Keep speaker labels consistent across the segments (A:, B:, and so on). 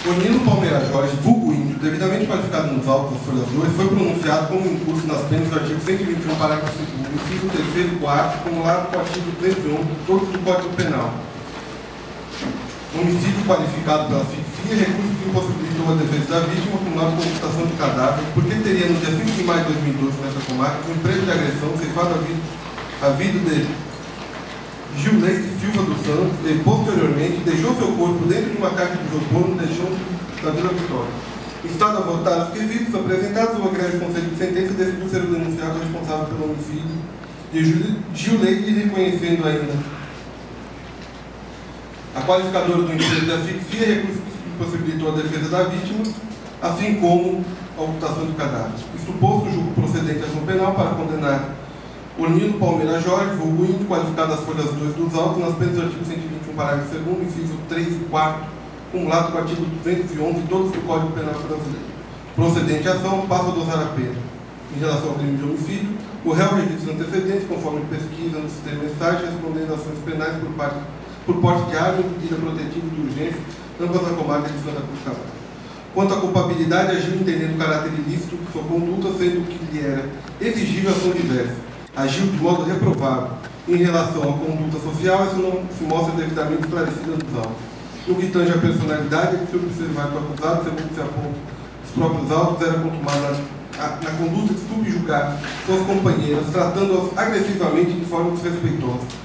A: Ornilo Palmeira Jorge, vulgo índio, devidamente qualificado nos autos das folhas 2, foi pronunciado como incurso nas penas do artigo 121, parágrafo 2º, inciso 3º e 4º, acumulado com o artigo 211 do Código Penal. Homicídio qualificado pela asfixia, recurso que impossibilitou a defesa da vítima, acumulado com computação de cadáver, porque teria no dia 5 de maio de 2012, nessa comarca, um emprego de agressão ceifado a vida de Gilneide Silva dos Santos e, posteriormente, deixou seu corpo dentro de uma caixa de isopor no deixão da Vila Vitória. Estado a votar os quesitos apresentados, o agrégio Conselho de Sentença decidiu ser o denunciado responsável pelo homicídio de Gilneide, reconhecendo ainda a qualificadora do emprego de asfixia, recurso que impossibilitou a defesa da vítima, assim como a ocultação de cadáveres. Isto posto, julgo procedente a ação penal para condenar Ornilo Palmeira Jorge, vulgo índio, qualificado às folhas 2 dos autos, nas penas do artigo 121, parágrafo 2º, inciso 3 e 4, acumulado com o artigo 211 e todos do Código Penal brasileiro. Procedente a ação, passa a dosar a pena. Em relação ao crime de homicídio, o réu registra antecedentes, conforme pesquisa no sistema mensagem, respondendo ações penais por porte de arma e medida protetiva de urgência, ambas na comarca de Santa Cruz Cabral. Quanto à culpabilidade, agiu entendendo o caráter ilícito de sua conduta, sendo que lhe era exigível ação diversa. Agiu de modo reprovável. Em relação à conduta social, isso não se mostra devidamente esclarecida nos autos. No que tange à personalidade, é que se observar que o acusado, segundo se aponta os próprios autos, era contumado na conduta de subjugar suas companheiras, tratando-as agressivamente de forma desrespeitosa.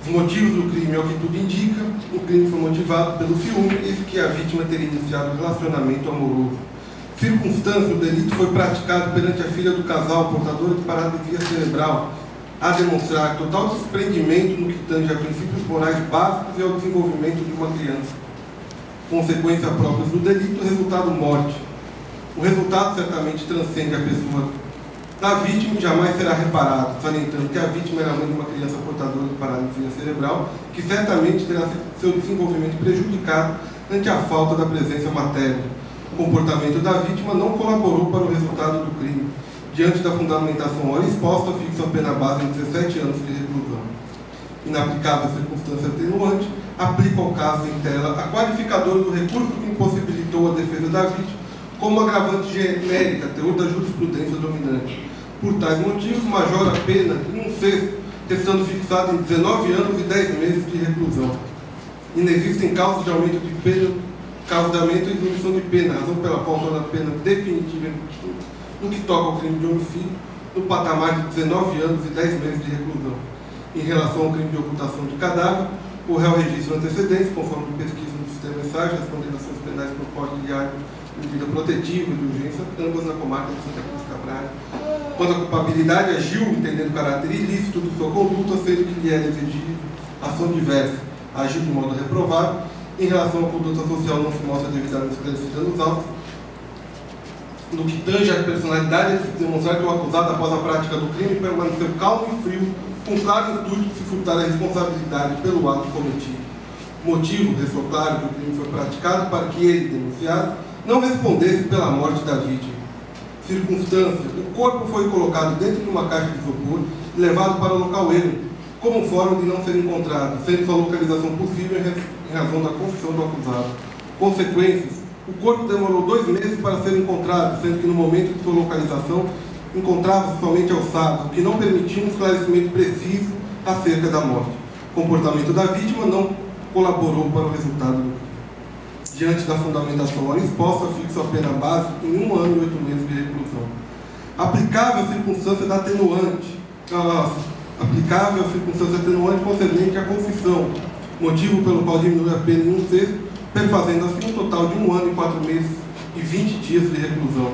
A: Os motivos do crime, ao que tudo indica, o crime foi motivado pelo ciúme, eis que a vítima teria iniciado um relacionamento amoroso. Circunstância, o delito foi praticado perante a filha do casal, portadora de paralisia cerebral, a demonstrar total desprendimento no que tange a princípios morais básicos e ao desenvolvimento de uma criança. Consequência própria do delito, resultado morte. O resultado certamente transcende a pessoa da vítima e jamais será reparado, salientando que a vítima era a mãe de uma criança portadora de paralisia cerebral, que certamente terá seu desenvolvimento prejudicado ante a falta da presença materna. O comportamento da vítima não colaborou para o resultado do crime. Diante da fundamentação ora exposta, fixa a pena base em 17 anos de reclusão. Inaplicável a circunstância atenuante, aplica ao caso em tela a qualificadora do recurso que impossibilitou a defesa da vítima como agravante genérica, teor da jurisprudência dominante. Por tais motivos, majora a pena em 1/6, restando fixado em 19 anos e 10 meses de reclusão. Inexistem causas de aumento de pena, causa de aumento e diminuição de pena, razão pela qual torna a pena definitiva no que toca ao crime de homicídio, no patamar de 19 anos e 10 meses de reclusão. Em relação ao crime de ocultação de cadáver, o réu registra antecedentes, conforme pesquisa no sistema mensagem, as condenações penais por porte de arma, medida protetiva de urgência, ambas na comarca de Santa Cruz Cabral. Quanto à culpabilidade, agiu entendendo o caráter ilícito de sua conduta, sendo que lhe era exigível ação diversa. Agiu de modo reprovável. Em relação à conduta social, não se mostra devidamente esclarecida nos autos. No que tange à personalidade, é de demonstrar que o acusado, após a prática do crime, permaneceu calmo e frio, com claro intuito de se furtar a responsabilidade pelo ato cometido. Motivo, restou claro que o crime foi praticado para que ele, denunciado, não respondesse pela morte da vítima. Circunstância, o corpo foi colocado dentro de uma caixa de isopor e levado para o local ermo, como forma de não ser encontrado, sendo sua localização possível em razão da confissão do acusado. Consequências, o corpo demorou 2 meses para ser encontrado, sendo que no momento de sua localização encontrava-se somente alçado, o que não permitia um esclarecimento preciso acerca da morte. O comportamento da vítima não colaborou para o resultado do crime. Diante da fundamentação ora exposta, fixa a pena base em 1 ano e 8 meses de reclusão. Aplicável a circunstância da atenuante. Aplicável a circunstância atenuante concernente à confissão, motivo pelo qual diminui a pena em 1/6, perfazendo assim um total de 1 ano e 4 meses e 20 dias de reclusão.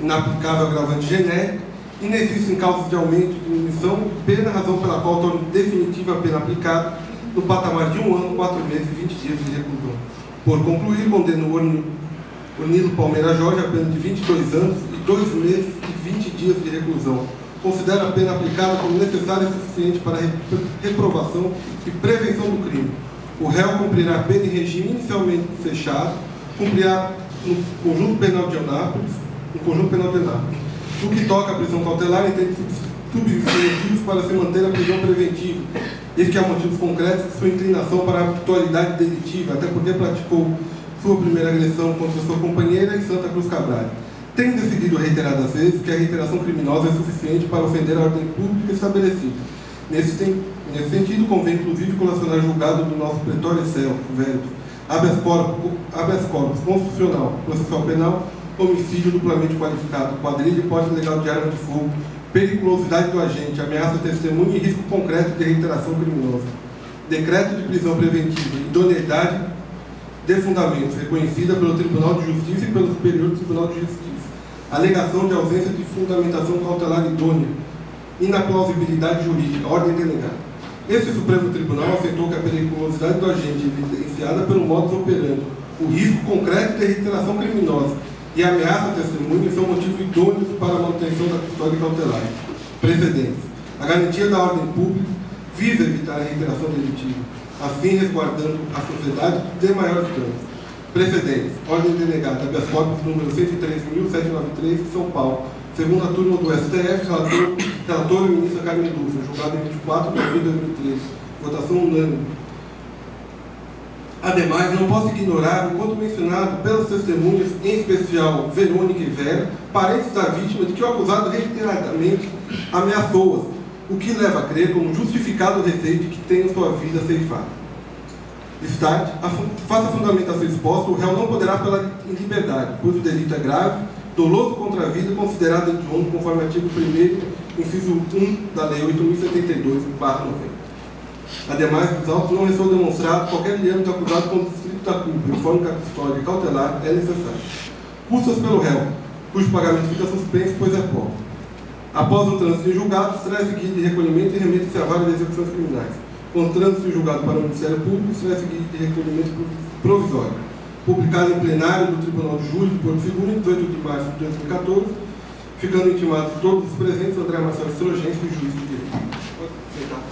A: Inaplicável agravante genérico, inexistem causas de aumento e diminuição de pena, razão pela qual torna definitiva a pena aplicada no patamar de 1 ano, 4 meses e 20 dias de reclusão. Por concluir, condeno Ornilo Palmeira Jorge a pena de 22 anos e 2 meses e 20 dias de reclusão. Considera a pena aplicada como necessária e suficiente para a reprovação e prevenção do crime. O réu cumprirá a pena em regime inicialmente fechado, cumprirá no conjunto penal de Anápolis, No que toca à prisão cautelar, entende substitutivos para se manter a prisão preventiva, desde que há motivos concretos de sua inclinação para a habitualidade delitiva, até porque praticou sua primeira agressão contra sua companheira em Santa Cruz Cabral. Tem decidido reiteradas vezes que a reiteração criminosa é suficiente para ofender a ordem pública estabelecida. Nesse sentido, convém inclusive colacionar julgado do nosso pretório velho, habeas corpus constitucional, processual penal, homicídio duplamente qualificado, quadrilha e porte legal de arma de fogo, periculosidade do agente, ameaça testemunha e risco concreto de reiteração criminosa. Decreto de prisão preventiva, idoneidade de fundamentos, reconhecida pelo Tribunal de Justiça e pelo Superior Tribunal de Justiça. Alegação de ausência de fundamentação cautelar idônea, inaplausibilidade jurídica, ordem delegada. Esse Supremo Tribunal aceitou que a periculosidade do agente evidenciada pelo modus operandi, o risco concreto de reiteração criminosa e a ameaça à testemunha são motivos idôneos para a manutenção da custódia cautelar. Precedentes. A garantia da ordem pública visa evitar a reiteração delitiva, assim resguardando a sociedade de maiores danos. Precedentes. Ordem delegada, habeas corpus número 103.793, de São Paulo. Segunda turma do STF, relator o ministro Carmen Lúcia, julgado em 24 de abril de 2013. Votação unânime. Ademais, não posso ignorar o quanto mencionado pelas testemunhas, em especial Verônica e Vera, parentes da vítima, de que o acusado reiteradamente ameaçou-as, o que leva a crer como justificado o receio de que tenha sua vida ceifada. Start, faça fundamentação exposta, o réu não poderá apelar em liberdade, pois o delito é grave, doloso contra a vida, considerado hediondo, conforme artigo 1º, inciso 1 da Lei 8.072/90. Ademais dos autos, não restou demonstrado qualquer diâmetro acusado com o distrito da culpa, informe que a custódia cautelar é necessária. Custas pelo réu, cujo pagamento fica suspenso, pois é pobre. Após o trânsito em julgado, traz guia de recolhimento e remete-se a várias execuções criminais. Com trânsito em julgado para o Ministério Público, traz guia de recolhimento provisório. Publicado em plenário do Tribunal de Júri de Porto Seguro, em 18 de março de 2014, ficando intimados todos os presentes, André Marcelo Strogenski, juiz de direito. Pode aceitar.